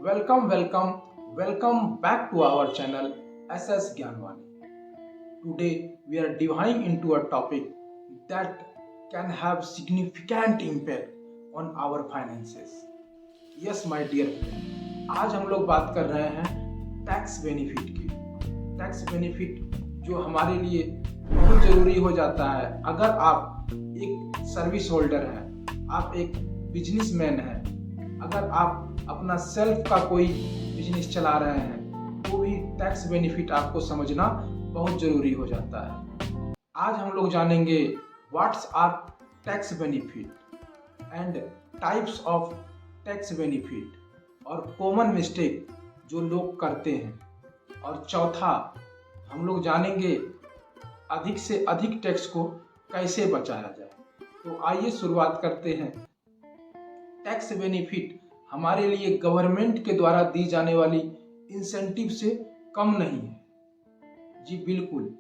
Welcome back to our channel SS Gyanwani. Today we are diving into a topic that can have significant impact on our finances. Yes my dear friend, आज हम लोग बात कर रहे हैं tax benefit की। Tax benefit जो हमारे लिए बहुत ज़रूरी हो जाता है अगर आप एक सर्विस होल्डर हैं, आप एक बिजनेसमैन हैं, अगर आप अपना सेल्फ का कोई बिजनेस चला रहे हैं तो भी टैक्स बेनिफिट आपको समझना बहुत ज़रूरी हो जाता है। आज हम लोग जानेंगे what's are tax benefit and types of tax benefit और कॉमन मिस्टेक जो लोग करते हैं। और चौथा हम लोग जानेंगे अधिक से अधिक टैक्स को कैसे बचाया जाए। तो आइए शुरुआत करते हैं। टैक्स बेनिफिट हमारे लिए गवर्नमेंट के द्वारा दी जाने वाली इंसेंटिव से कम नहीं है। जी बिल्कुल,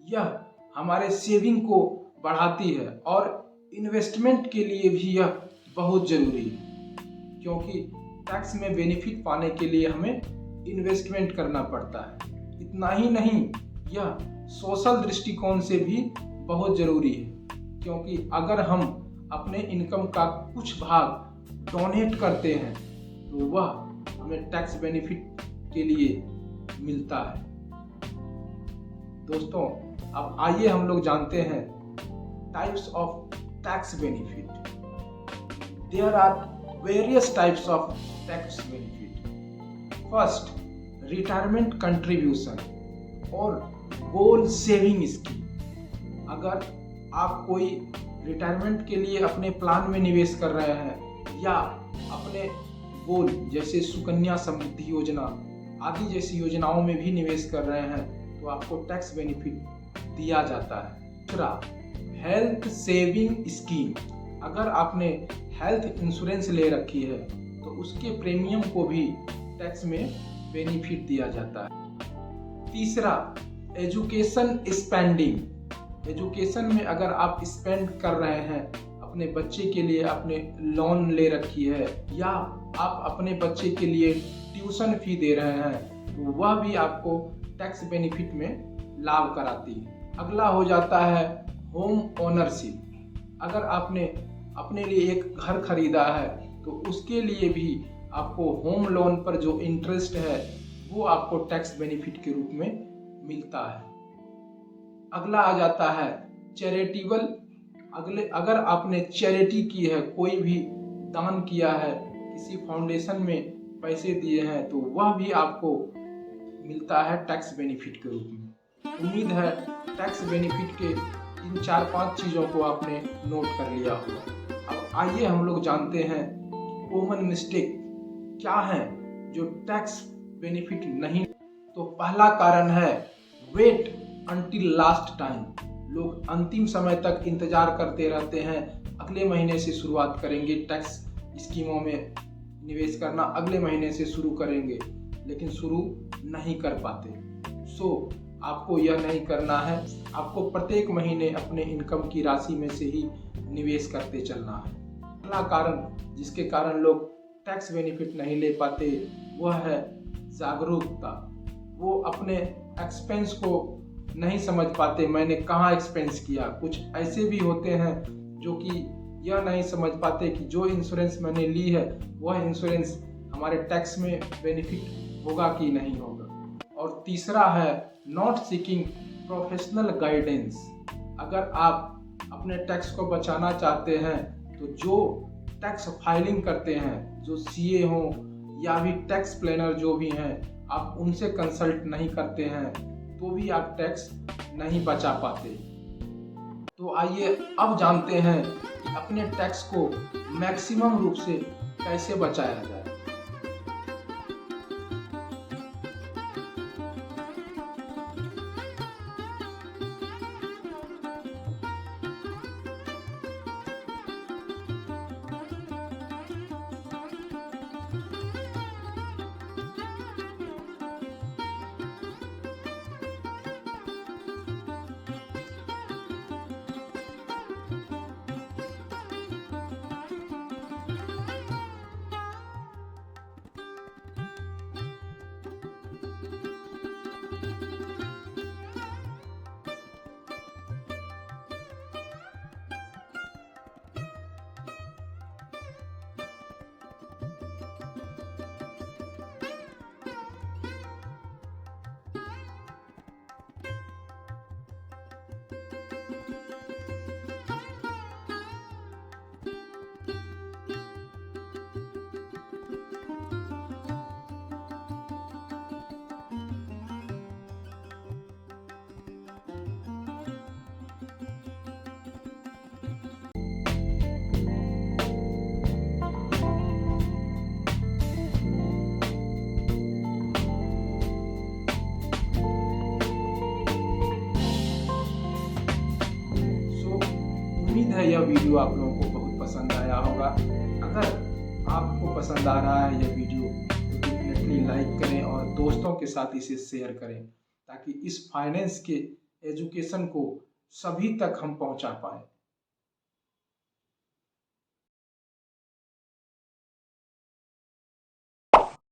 यह हमारे सेविंग को बढ़ाती है और इन्वेस्टमेंट के लिए भी यह बहुत ज़रूरी है, क्योंकि टैक्स में बेनिफिट पाने के लिए हमें इन्वेस्टमेंट करना पड़ता है। इतना ही नहीं, यह सोशल दृष्टिकोण से भी बहुत ज़रूरी है, क्योंकि अगर हम अपने इनकम का कुछ भाग डोनेट करते हैं तो वह हमें टैक्स बेनिफिट के लिए मिलता है। दोस्तों, अब आइए हम लोग जानते हैं types of tax benefit. There are various types of tax benefit. First, retirement contribution और गोल सेविंग स्कीम। अगर आप कोई रिटायरमेंट के लिए अपने प्लान में निवेश कर रहे हैं या अपने गोल जैसे सुकन्या समृद्धि योजना आदि जैसी योजनाओं में भी निवेश कर रहे हैं तो आपको टैक्स बेनिफिट दिया जाता है। दूसरा, हेल्थ सेविंग स्कीम। अगर आपने हेल्थ इंश्योरेंस ले रखी है तो उसके प्रीमियम को भी टैक्स में बेनिफिट दिया जाता है। तीसरा, एजुकेशन स्पेंडिंग। एजुकेशन में अगर आप स्पेंड कर रहे हैं, अपने बच्चे के लिए आपने लोन ले रखी है या आप अपने बच्चे के लिए ट्यूशन फी दे रहे हैं तो वह भी आपको टैक्स बेनिफिट में लाभ कराती है। अगला हो जाता है होम ओनरशिप। अगर आपने अपने लिए एक घर खरीदा है तो उसके लिए भी आपको होम लोन पर जो इंटरेस्ट है वो आपको टैक्स बेनिफिट के रूप में मिलता है। अगला आ जाता है चैरिटेबल। अगर आपने चैरिटी की है, कोई भी दान किया है, किसी फाउंडेशन में पैसे दिए हैं तो वह भी आपको मिलता है टैक्स बेनिफिट के रूप में। उम्मीद है टैक्स बेनिफिट के इन 4-5 चीज़ों को आपने नोट कर लिया होगा। अब आइए हम लोग जानते हैं कॉमन मिस्टेक क्या है जो टैक्स बेनिफिट नहीं। तो पहला कारण है वेट अंटिल लास्ट टाइम। लोग अंतिम समय तक इंतजार करते रहते हैं, अगले महीने से शुरुआत करेंगे टैक्स स्कीमों में निवेश करना, अगले महीने से शुरू करेंगे, लेकिन शुरू नहीं कर पाते। आपको यह नहीं करना है, आपको प्रत्येक महीने अपने इनकम की राशि में से ही निवेश करते चलना है। अगला कारण जिसके कारण लोग टैक्स बेनिफिट नहीं ले पाते वह है जागरूकता। वो अपने एक्सपेंस को नहीं समझ पाते, मैंने कहाँ एक्सपेंस किया। कुछ ऐसे भी होते हैं जो कि यह नहीं समझ पाते कि जो इंश्योरेंस मैंने ली है वह इंश्योरेंस हमारे टैक्स में बेनिफिट होगा कि नहीं होगा। और तीसरा है नॉट सीकिंग प्रोफेशनल गाइडेंस। अगर आप अपने टैक्स को बचाना चाहते हैं तो जो टैक्स फाइलिंग करते हैं, जो सीए हों या भी टैक्स प्लानर जो भी हैं, आप उनसे कंसल्ट नहीं करते हैं तो भी आप टैक्स नहीं बचा पाते। तो आइए अब जानते हैं कि अपने टैक्स को मैक्सिमम रूप से कैसे बचाया जाए। उम्मीद है यह वीडियो आप लोगों को बहुत पसंद आया होगा। अगर आपको पसंद आ रहा है यह वीडियो तो डेफिनेटली लाइक करें और दोस्तों के साथ इसे शेयर करें, ताकि इस फाइनेंस के एजुकेशन को सभी तक हम पहुंचा पाएँ।